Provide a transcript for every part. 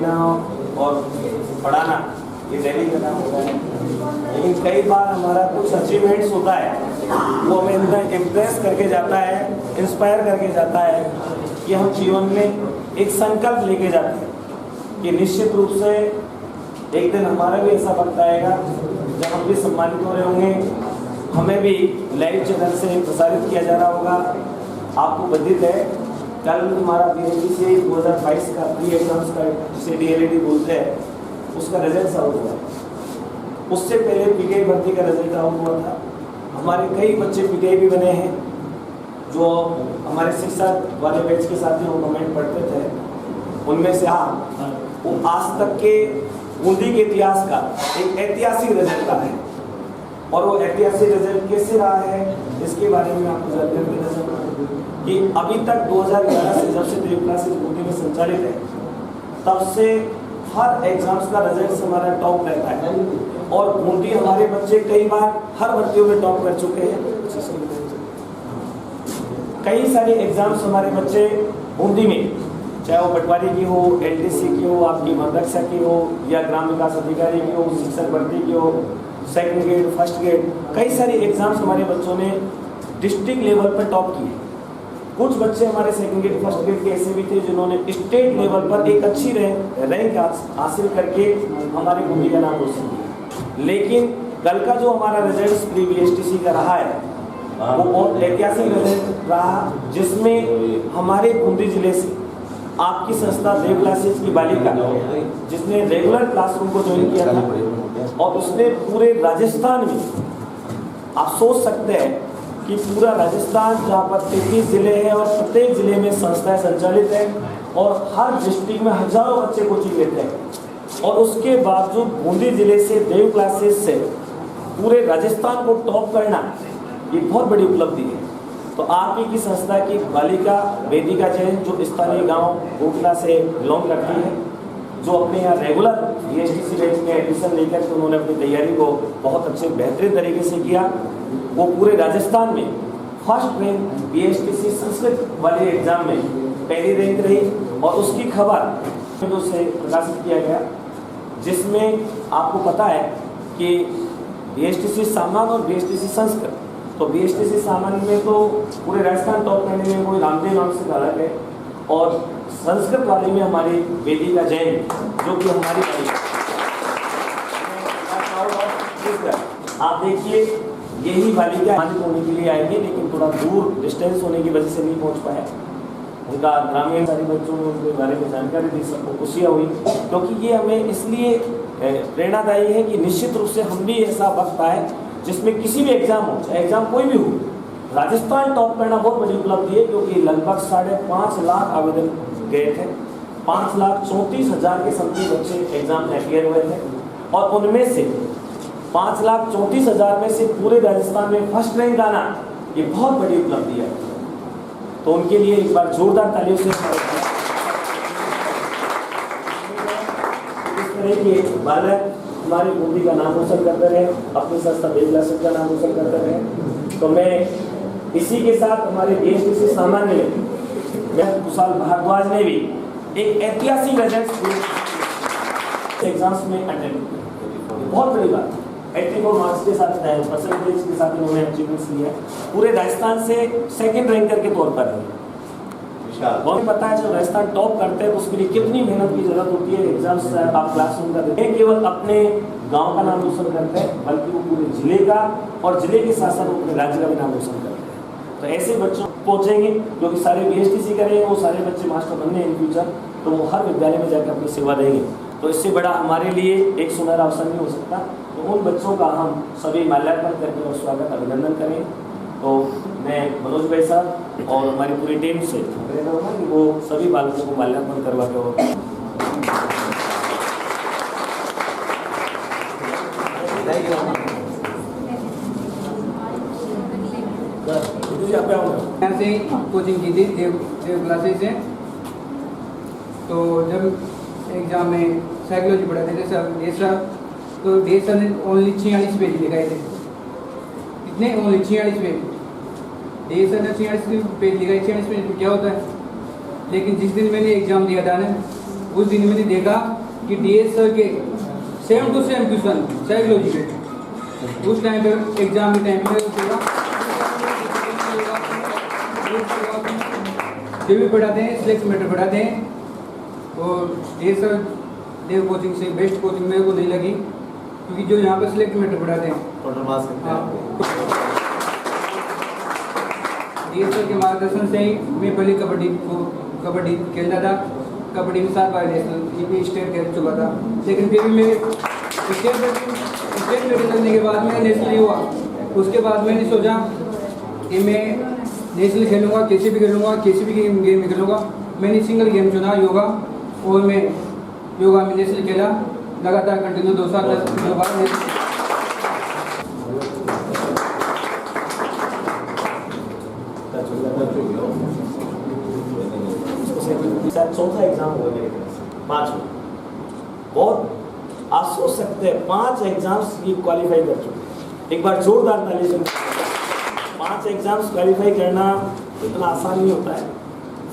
देना और पढ़ाना ये डेली का काम होता है। लेकिन कई बार हमारा कुछ अचीवमेंट्स होता है वो हमें अंदर इम्प्रेस करके जाता है, इंस्पायर करके जाता है कि हम जीवन में एक संकल्प लेके जाते हैं कि निश्चित रूप से एक दिन हमारा भी ऐसा वक्त आएगा जब हम भी सम्मानित हो रहे होंगे, हमें भी लाइव चैनल से प्रसारित किया जा रहा होगा। आपको बधित है, कल हमारा BHTC 2022 का प्री एग्जाम्स का जिसे DLED बोलते हैं उसका रिजल्ट आउट हुआ। उससे पहले PTI भर्ती का रिजल्ट आउट हुआ था। हमारे कई बच्चे PTI भी बने हैं जो हमारे शिक्षा वाले बैच के साथ ही वो कमेंट पढ़ते थे। उनमें से वो आज तक के बूंदी के इतिहास का एक ऐतिहासिक रिजल्ट रहा है और वो ऐतिहासिक रिजल्ट कैसे रहा है इसके बारे में आपको जानकारी देना चाहूँगा कि अभी तक 2011 से जब से देव क्लासेज बूंदी में संचालित है तब से हर एग्जाम्स का रिजल्ट हमारा टॉप रहता है और बूंदी हमारे बच्चे कई बार हर भर्तियों में टॉप कर चुके हैं। कई सारे एग्जाम्स हमारे बच्चे बूंदी में, चाहे वो पटवारी की हो, LTC की हो, आपकी मदरसा की हो या ग्राम विकास अधिकारी की हो, शिक्षक भर्ती की हो, सेकंड ग्रेड, फर्स्ट ग्रेड, कई सारे एग्जाम्स हमारे बच्चों ने डिस्ट्रिक्ट लेवल पर टॉप किए। कुछ बच्चे हमारे सेकंड ग्रेड, फर्स्ट ग्रेड के ऐसे भी थे जिन्होंने स्टेट लेवल पर एक अच्छी रैंक हासिल करके हमारे बूंदी का नाम रोशन किया। लेकिन कल का जो हमारा रिजल्ट प्री BHTC का रहा है वो बहुत ऐतिहासिक रिजल्ट रहा, जिसमें हमारे बूंदी जिले से आपकी संस्था देव क्लासेज की बालिका जिसने रेगुलर क्लासरूम को ज्वाइन किया था और उसने पूरे राजस्थान में, आप सोच सकते हैं कि पूरा राजस्थान जहाँ पर 33 जिले हैं और प्रत्येक जिले में संस्थाएं संचालित है और हर डिस्ट्रिक्ट में हजारों बच्चे कोचिंग लेते हैं और उसके बावजूद बूंदी जिले से देव क्लासेज से पूरे राजस्थान को टॉप करना ये बहुत बड़ी उपलब्धि है। तो आप ही की संस्था की बालिका वेदिका जैन जो स्थानीय गांव कोटला से बिलोंग करती है, जो अपने यहाँ रेगुलर BHTC बैच में एडमिशन लेकर के उन्होंने अपनी तैयारी को बहुत अच्छे बेहतरीन तरीके से किया। वो पूरे राजस्थान में फर्स्ट रैंक BHTC संस्कृत वाले एग्जाम में पहली रैंक रही और उसकी खबर से प्रकाशित किया गया, जिसमें आपको पता है कि BHTC सामान्य और BHTC संस्कृत, तो BHTC सामान्य में तो पूरे राजस्थान टॉप करने में कोई रामदेव नाम से अलग है और संस्कृत वाले में हमारी वेदिका जैन जो कि हमारी आप देखिए यही बालिका सम्मानित होने के लिए आएंगे, लेकिन थोड़ा दूर डिस्टेंस होने की वजह से नहीं पहुंच पाए। उनका ग्रामीण सारे बच्चों ने उनके बारे में जानकारी दी, सबको खुशियाँ हुई, क्योंकि ये हमें इसलिए प्रेरणादायी है कि निश्चित रूप से हम भी ऐसा वक्त आए जिसमें किसी भी एग्जाम हो, चाहे एग्जाम कोई भी हो, राजस्थान टॉप करना बहुत बड़ी उपलब्धि है, क्योंकि लगभग 5.5 लाख आवेदन गए थे, 5,34,000 के समथिंग बच्चे एग्जाम में अपियर हुए थे और उनमें से 5,34,000 में से पूरे राजस्थान में फर्स्ट रैंक आना ये बहुत बड़ी उपलब्धि है। तो उनके लिए एक बार जोरदार तालियों से इस तरह के बालक हमारी बूंदी का नाम रोशन करते रहे, अपनी संस्था देव क्लासेज का नाम रोशन करते रहे। तो मैं इसी के साथ हमारे BHTC सामान्य में कुशाल भारद्वाज ने भी एक ऐतिहासिक रिजल्ट एग्जाम्स में अटेंड किया, बहुत बड़ी बात है। 84 मार्क्स के साथ परसेंटेज के साथ इन्होंने अचीवमेंट्स लिया, पूरे राजस्थान से सेकंड रैंकर के तौर पर है। बहुत पता है जब राजस्थान टॉप करते हैं तो उसके लिए कितनी मेहनत की जरूरत होती है। एग्जाम्स आप क्लासरूम का देते हैं, केवल अपने गांव का नाम रोशन करते हैं, बल्कि वो पूरे जिले का और जिले के साथ साथ अपने राज्य का भी नाम रोशन करते हैं। तो ऐसे बच्चों पहुँचेंगे जो कि सारे BHTC करेंगे, वो सारे बच्चे मास्टर बनने इन फ्यूचर, तो वो हर विद्यालय में जाकर अपनी सेवा देंगे। तो इससे बड़ा हमारे लिए एक सुनहरा अवसर नहीं हो सकता। तो उन बच्चों का हम सभी माल्यार्पण करके और स्वागत अभिनंदन करें। तो मैं मनोज भाई साहब और हमारी पूरी टीम से प्रेरणा होगा कि वो सभी बालकों को माल्यार्पण करवा के होगा। यहाँ से कोचिंग की थी देव क्लासेज से, तो जब एग्जाम में साइकोलॉजी पढ़ाते थे सर देशा, तो देशा ने ओनली 46 पेज लिखाए थे। कितने? Only 46 page. देशा ने 46 पेज लिखाए। 46 पेज में क्या होता है? लेकिन जिस दिन मैंने एग्जाम दिया था ना, उस दिन मैंने देखा कि डीएस सर के same to same question psychology के उस टाइम पर एग्जाम के टाइम में जो भी पढ़ाते हैं सिलेक्ट मैटर पढ़ाते हैं और डीएस सर देव कोचिंग से बेस्ट कोचिंग मेरे को नहीं लगी क्योंकि जो यहाँ पर सिलेक्ट मैटर पढ़ाते हैं डीएस सर के मार्गदर्शन से ही मैं पहले कबड्डी खेलता था। कबड्डी में 7 बार नेशनल स्टेट खेल चुका था, लेकिन फिर भी मेरे स्टेट मेडल लगने के बाद मैं नेशनल नहीं हुआ। उसके बाद मैंने सोचा कि मैं नेशनल खेलूँगा, कैसे भी खेलूँगा, किसी भी गेम में खेलूँगा। मैंने सिंगल गेम चुना योगा और मैं योगा में नेशनल खेला लगातार कंटिन्यू 2 साल 2 बार। चौथा एग्जाम हुआ मेरे पास, 5 बहुत आप सोच सकते हैं 5 एग्जाम्स ये क्वालिफाई कर चुके। एक बार जोरदार ताली से 5 एग्जाम्स क्वालिफाई करना इतना आसान नहीं होता है।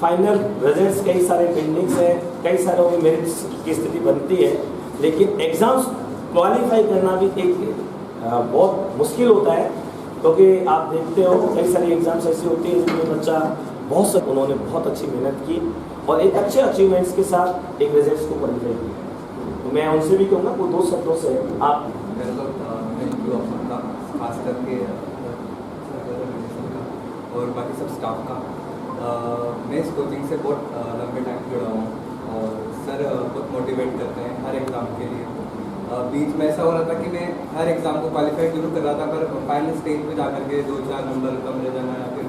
फाइनल रिजल्ट्स कई सारे पेंडिंग्स हैं, कई सारे मेरिट्स की स्थिति बनती है, लेकिन एग्जाम्स क्वालिफाई करना भी एक बहुत मुश्किल होता है क्योंकि आप देखते हो कई सारी एग्जाम्स ऐसी होती हैं जिनमें बच्चा उन्होंने बहुत अच्छी मेहनत की और एक अच्छे अचीवमेंट्स के साथ एक रिजल्ट्स को क्वालिफाई किया। तो मैं उनसे भी कहूँगा वो 2 शब्दों से आप खास करके और बाकी सब स्टाफ का मैं इस कोचिंग से बहुत लंबे टाइम जुड़ा हूँ और सर बहुत मोटिवेट करते हैं हर एग्ज़ाम के लिए। बीच में ऐसा हो रहा था कि मैं हर एग्ज़ाम को क्वालिफाई जरूर कर रहा था, पर फाइनल स्टेज पे जा करके 2-4 नंबर कम रह जाना या फिर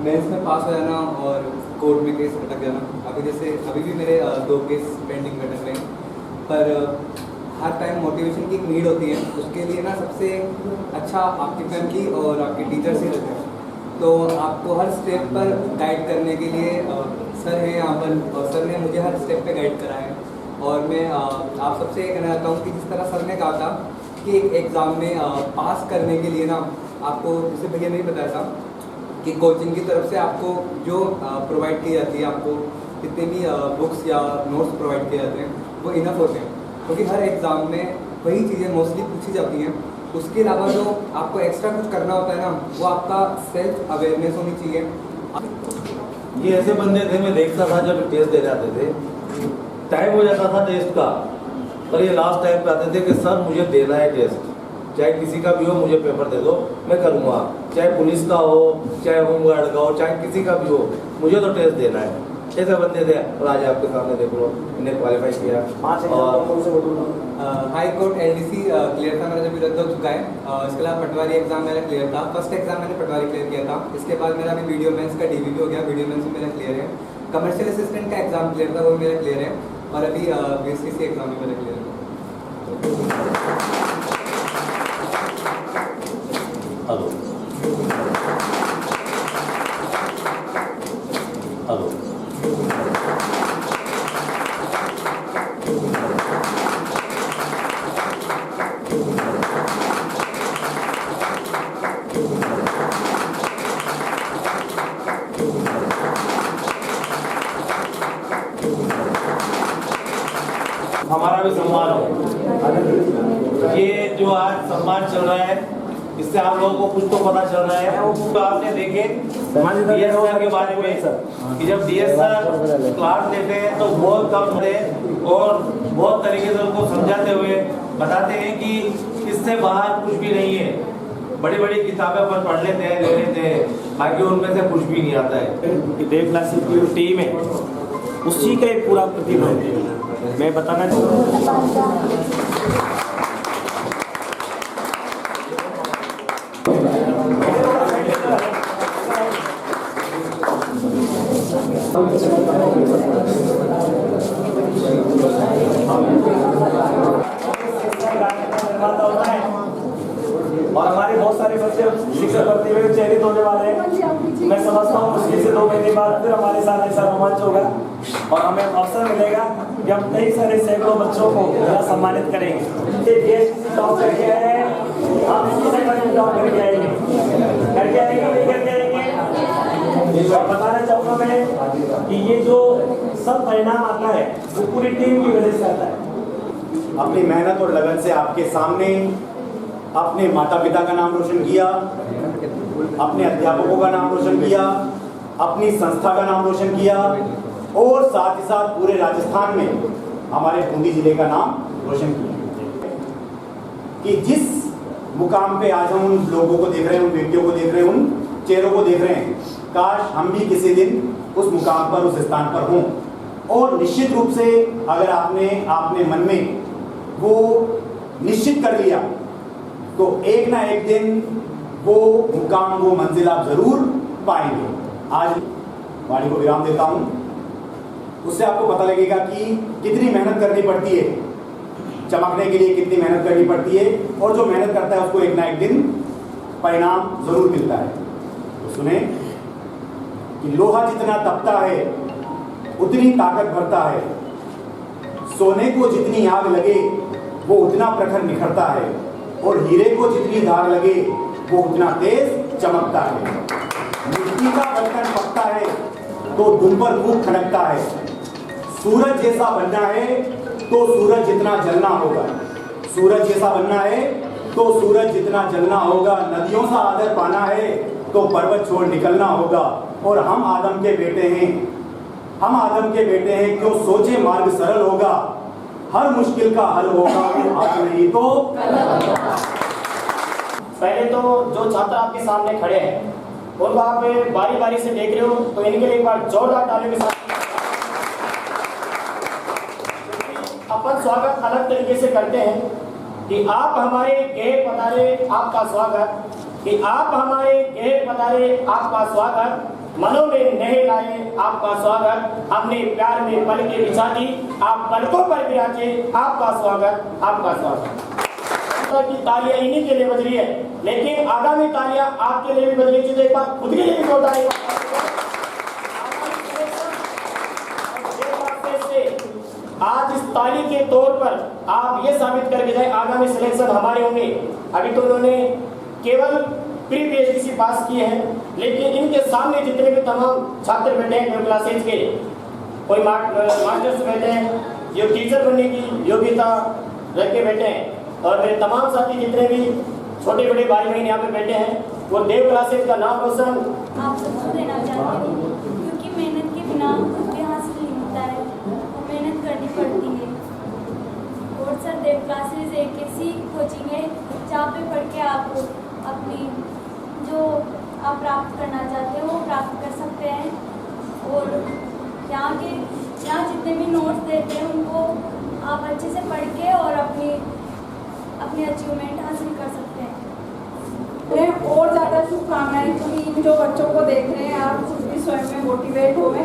मेंस में पास हो जाना और कोर्ट में केस अटक जाना। अभी भी मेरे 2 केस पेंडिंग में अटक रहे हैं, पर हर टाइम मोटिवेशन की एक नीड होती है। उसके लिए ना सबसे अच्छा आपकी फैमिली और आपके टीचर्स ही रहते हैं। तो आपको हर स्टेप पर गाइड करने के लिए सर हैं यहाँ पर और सर ने मुझे हर स्टेप पे गाइड करा है। और मैं आप सबसे कहना चाहता हूँ कि जिस तरह सर ने कहा था कि एक एग्ज़ाम में पास करने के लिए ना आपको, जैसे भैया नहीं बताया था कि कोचिंग की तरफ से आपको जो प्रोवाइड की जाती है, आपको जितने भी बुक्स या नोट्स प्रोवाइड किए जाते हैं वो इनफ होते हैं, क्योंकि हर एग्ज़ाम में वही चीज़ें मोस्टली पूछी जाती हैं। उसके अलावा जो आपको एक्स्ट्रा कुछ करना होता है ना, वो आपका सेल्फ अवेयरनेस होनी चाहिए। ये ऐसे बंदे थे, मैं देखता था जब टेस्ट दे जाते थे, टाइम हो जाता था टेस्ट का, और ये लास्ट टाइम पे आते थे कि सर मुझे देना है टेस्ट, चाहे किसी का भी हो मुझे पेपर दे दो, मैं करूँगा, चाहे पुलिस का हो, चाहे होमगार्ड का हो, चाहे किसी का भी हो, मुझे तो टेस्ट देना है। ऐसे बंदे थे और आज आपके सामने देख लो इन्हें क्वालिफाई किया। 5 हाई कोर्ट LDC क्लियर था मेरा, जब रद्द हो चुका है। इसके अलावा पटवारी एग्जाम मेरा क्लियर था, फर्स्ट एग्जाम मैंने पटवारी क्लियर किया था। इसके बाद मेरा अभी वीडियो मेंस का DVP हो गया, वीडियो मेंस भी मेरा क्लियर है। कमर्शियल असिस्टेंट का एग्जाम क्लियर था, वो भी मेरा क्लियर है, और अभी BSTC एग्जाम भी मेरा क्लियर है। हेलो हेलो हमारा भी सम्मान हो। ये जो आज सम्मान चल रहा है, इससे आप लोगों को कुछ तो पता चल रहा है। तो आपने देखे DS सर के बारे में कि जब DS सर क्लास लेते हैं तो बहुत कम होते हैं और बहुत तरीके से उनको समझाते हुए बताते हैं कि इससे बाहर कुछ भी नहीं है। बड़ी बड़ी किताबें पर पढ़ लेते हैं, ले लेते हैं, बाकी उनमें से कुछ भी नहीं आता है। देव क्लासिक की जो टीम है उसी का एक पूरा प्रतिबंध है। मैं बताना और हमारे बहुत सारे बच्चे शिक्षक भर्ती में चयनित होने वाले हैं। मैं समझता हूँ मुश्किल से 2 महीने बाद फिर हमारे साथ ऐसा रोमांच होगा और हमें अवसर मिलेगा कि हम कई सारे सैकड़ों बच्चों को यहाँ सम्मानित करेंगे। ये टॉप करके आए हैं, आप इसी से टॉप करके आएंगे, नहीं करके आएंगे। और बताना चाहूँगा मैं कि ये जो सब परिणाम आता है वो पूरी टीम की वजह से आता है। अपनी मेहनत और लगन से आपके सामने अपने माता पिता का नाम रोशन किया, अपने अध्यापकों का नाम रोशन किया, अपनी संस्था का नाम रोशन किया और साथ ही साथ पूरे राजस्थान में हमारे बूंदी जिले का नाम रोशन किया। कि जिस मुकाम पे आज हम उन लोगों को देख रहे हैं, उन व्यक्तियों को देख रहे हैं, उन चेहरों को देख रहे हैं, काश हम भी किसी दिन उस मुकाम पर, उस स्थान पर हों। और निश्चित रूप से अगर आपने मन में वो निश्चित कर लिया तो एक ना एक दिन वो मुकाम, वो मंजिल आप जरूर पाएंगे। आज वाणी को विराम देता हूं, उससे आपको पता लगेगा कि कितनी मेहनत करनी पड़ती है, चमकने के लिए कितनी मेहनत करनी पड़ती है, और जो मेहनत करता है उसको एक ना एक दिन परिणाम जरूर मिलता है। तो सुने कि लोहा जितना तपता है उतनी ताकत भरता है, सोने को जितनी आग लगे वो उतना प्रखर निखरता है, और हीरे को जितनी धार लगे वो उतना तेज चमकता है। मिट्टी का बर्तन पकता है तो धुन पर खूब खनकता है। सूरज जैसा बनना है तो सूरज जितना जलना होगा, सूरज जैसा बनना है तो सूरज जितना जलना होगा। नदियों सा आदर पाना है तो पर्वत छोड़ निकलना होगा। और हम आदम के बेटे हैं, हम आदम के बेटे हैं, क्यों सोचे मार्ग सरल होगा, हर मुश्किल का हल होगा, आज नहीं तो पहले तो जो छात्र आपके सामने खड़े हैं उनको आप बारी बारी से देख रहे हो, तो इनके लिए एक बार जोरदार तालियों के साथ अपन स्वागत अलग तरीके से करते हैं कि आप हमारे गैर पधारे आपका स्वागत, कि आप हमारे गैर पधारे आपका स्वागत, मनों में नहे लाए आपका स्वागत, हमने प्यार में पलकें बिछा दी, आप पलकों पर विराजे आपका स्वागत, आपका स्वागत। की तालियां इन्हीं के लिए बज रही है, लेकिन आगामी तालियां आपके लिए भी बज रही है। एक बार खुद के लिए भी जोरदार है। आज इस ताली के तौर पर आप ये साबित करके जाए आगामी सिलेक्शन हमारे होंगे। अभी तो उन्होंने केवल प्री पीएचडी पास किए हैं, लेकिन इनके सामने जितने भी तमाम छात्र बैठे हैं क्लासेज के, कोई मास्टर्स बैठे हैं, जो टीचर बनने की योग्यता रख के बैठे हैं, और मेरे तमाम साथी जितने भी छोटे बड़े भाई बहन यहाँ पे बैठे हैं, वो देव क्लासेज का नाम रोशन आप सबको देना चाहती हूँ, क्योंकि मेहनत के बिना कुछ भी हासिल नहीं होता है, तो मेहनत करनी पड़ती है। और सर देव क्लासेज एक ऐसी कोचिंग है जहाँ पे पढ़ के आप अपनी जो आप प्राप्त करना चाहते हो वो प्राप्त कर सकते हैं। और यहाँ जितने भी नोट्स देते हैं उनको आप अच्छे से पढ़ के और अपनी अचीवमेंट हासिल कर सकते हैं। और ज़्यादा शुभकामनाएं कि इन जो बच्चों को देख रहे हैं आप खुद भी स्वयं में मोटिवेट होवे,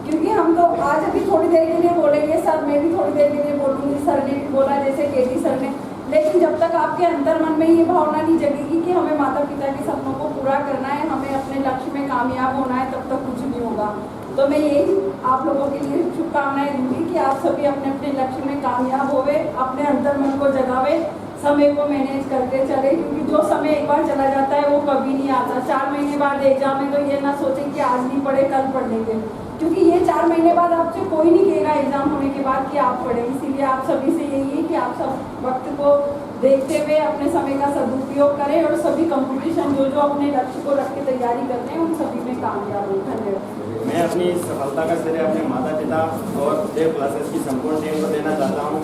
क्योंकि हम तो आज अभी थोड़ी देर के लिए बोलेंगे सर, मैं भी थोड़ी देर के लिए बोलूँगी, सर ने भी बोला जैसे केटी सर ने, लेकिन जब तक आपके अंतर मन में ये भावना नहीं जगेगी कि हमें माता पिता के सपनों को पूरा करना है, हमें अपने लक्ष्य में कामयाब होना है, तब तक कुछ नहीं होगा। तो मैं यही आप लोगों के लिए शुभकामनाएं दूंगी कि आप सभी अपने अपने लक्ष्य में कामयाब होवे, अपने अंतर मन को जगावे, समय को मैनेज करके चले, क्योंकि जो समय एक बार चला जाता है वो कभी नहीं आता। 4 महीने बाद एग्जाम में तो ये ना सोचें कि आज नहीं पढ़े कल पढ़ लेंगे, क्योंकि ये 4 महीने बाद आपसे कोई नहीं कहेगा एग्जाम होने के बाद कि आप पढ़ें। इसीलिए आप सभी से यही है कि आप सब वक्त को देखते हुए अपने समय का सदुपयोग करें और सभी कंपटीशन जो अपने लक्ष्य को रख के तैयारी करते हैं उन सभी में कामयाब हो। धन्यवाद। मैं अपनी सफलता का श्रेय अपने माता पिता और देव क्लासेस की संपूर्ण टीम को देना चाहता हूँ,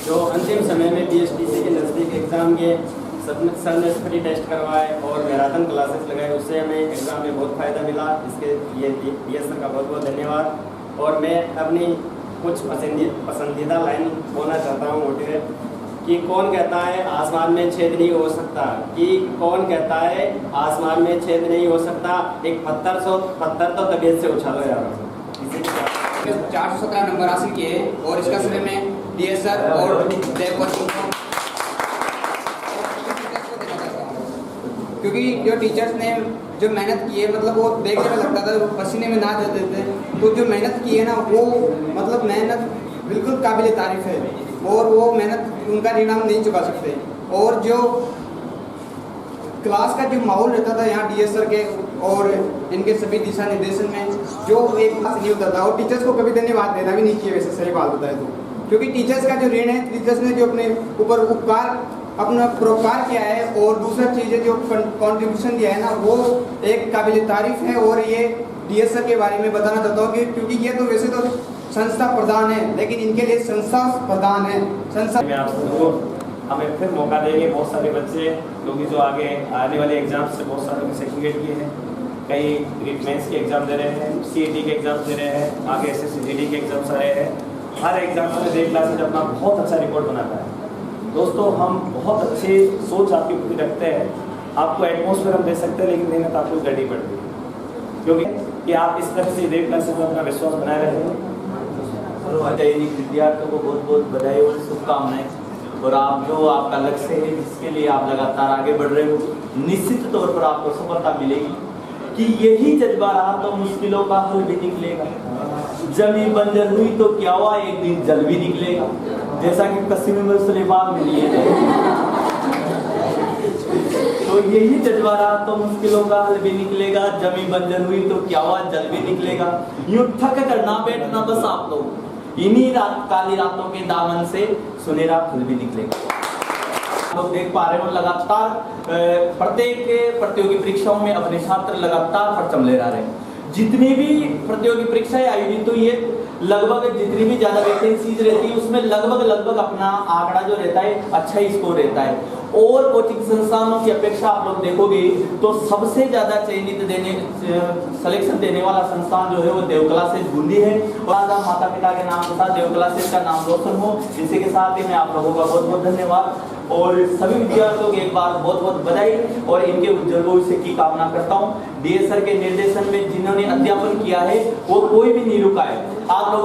जो अंतिम समय में पीएचडीसी के नज़दीक एग्ज़ाम के सर ने फ्री टेस्ट करवाए और मैराथन क्लासेस लगाए, उससे हमें एग्ज़ाम में बहुत फ़ायदा मिला। इसके लिए पीएस सर का बहुत बहुत धन्यवाद। और मैं अपनी कुछ पसंदीदा लाइन बोलना चाहता हूँ मोटिवेट, कि कौन कहता है आसमान में छेद नहीं हो सकता, कि कौन कहता है आसमान में छेद नहीं हो सकता, एक पत्थर तो तबीयत से उछाला जा रहा है। 417 नंबर हासिल किए और इसका श्रेय मैं डीएस सर और देव कोचिंग को, क्योंकि जो टीचर्स ने जो मेहनत की है, मतलब वो देखने में लगता था पसीने में ना जाते थे, तो जो मेहनत की है ना वो मतलब मेहनत बिल्कुल काबिल तारीफ है, और वो मेहनत उनका ऋण हम नहीं चुका सकते। और जो क्लास का जो माहौल रहता था यहाँ डीएस सर के और इनके सभी दिशा निर्देशन में जो एक खास नहीं होता था, और टीचर्स को कभी धन्यवाद देना भी नहीं चाहिए वैसे सही बात बताए तो, क्योंकि टीचर्स का जो ऋण है, टीचर्स ने जो अपने ऊपर अपना परोपकार किया है, और दूसरा चीज़ है जो कंट्रीब्यूशन दिया है ना, वो एक काबिल तारीफ है। और ये डीएस सर के बारे में बताना चाहता हूँ कि क्योंकि ये तो वैसे तो संस्था प्रधान है, लेकिन इनके लिए संस्था प्रधान है। संस्था में आप जरूर हमें फिर मौका देंगे। बहुत सारे बच्चे क्योंकि जो आगे आने वाले एग्जाम से बहुत सारे ने सेकंड किए हैं, कई मेंस के एग्जाम दे रहे हैं, सीईटी के एग्जाम दे रहे हैं, आगे एसएससी के एग्जाम्स आ रहे हैं। हर एग्जाम में देख क्लासेज अपना बहुत अच्छा रिकॉर्ड बनाता है। दोस्तों, हम बहुत अच्छी सोच आपके प्रति रखते हैं। आपको एटमोसफेयर हम दे सकते हैं, लेकिन मेहनत आपको करनी पड़ती है, क्योंकि कि आप इस तरह से देख क्लासेज में अपना विश्वास बनाए रखें। विद्यार्थियों को बहुत बहुत बधाई और शुभकामनाएं। और आप जो आपका लक्ष्य है, जिसके लिए आप लगातार आगे बढ़ रहे हो, निश्चित तौर पर आपको सफलता मिलेगी। कि यही जज्बा रहा तो मुश्किलों का हल भी निकलेगा। जमी बंजर हुई तो क्या हुआ, एक दिन जल भी निकलेगा, जैसा कि कस्मी में सलेमान में लिए थे। तो यही जज्बा रहा तो मुश्किलों का हल भी निकलेगा। जमी बंजर हुई तो क्या हुआ, जल भी निकलेगा। यूं थक कर ना बैठना बस आप लोग, इन्हीं काली रातों के दामन से सुनहरा फल भी निकलेगा। लोग देख पा रहे हो, लगातार प्रत्येक प्रतियोगी परीक्षाओं में अपने छात्र लगातार परचम ले रहे हैं। जितनी भी प्रतियोगी परीक्षाएं आयोजित हुई है, लगभग जितनी भी ज्यादा वैकेंसीज रहती है, उसमें लगभग अपना आंकड़ा जो रहता है अच्छा ही स्कोर रहता है। और कोचिंग संस्थानों की अपेक्षा आप लोग देखोगे तो सबसे ज्यादा चयनित सिलेक्शन देने वाला संस्थान जो है वो देव क्लासेज बूंदी है। और माता पिता के नाम के साथ देव क्लासेज का नाम रोशन हो। इसी के साथ ही मैं आप लोगों का बहुत बहुत धन्यवाद और सभी विद्यार्थियों को एक बार बहुत बहुत बधाई और इनके उज्जवल भविष्य की कामना करता हूँ। डीएस सर के निर्देशन में जिन्होंने अध्यापन किया है वो कोई भी नहीं रुका है। आप लोगों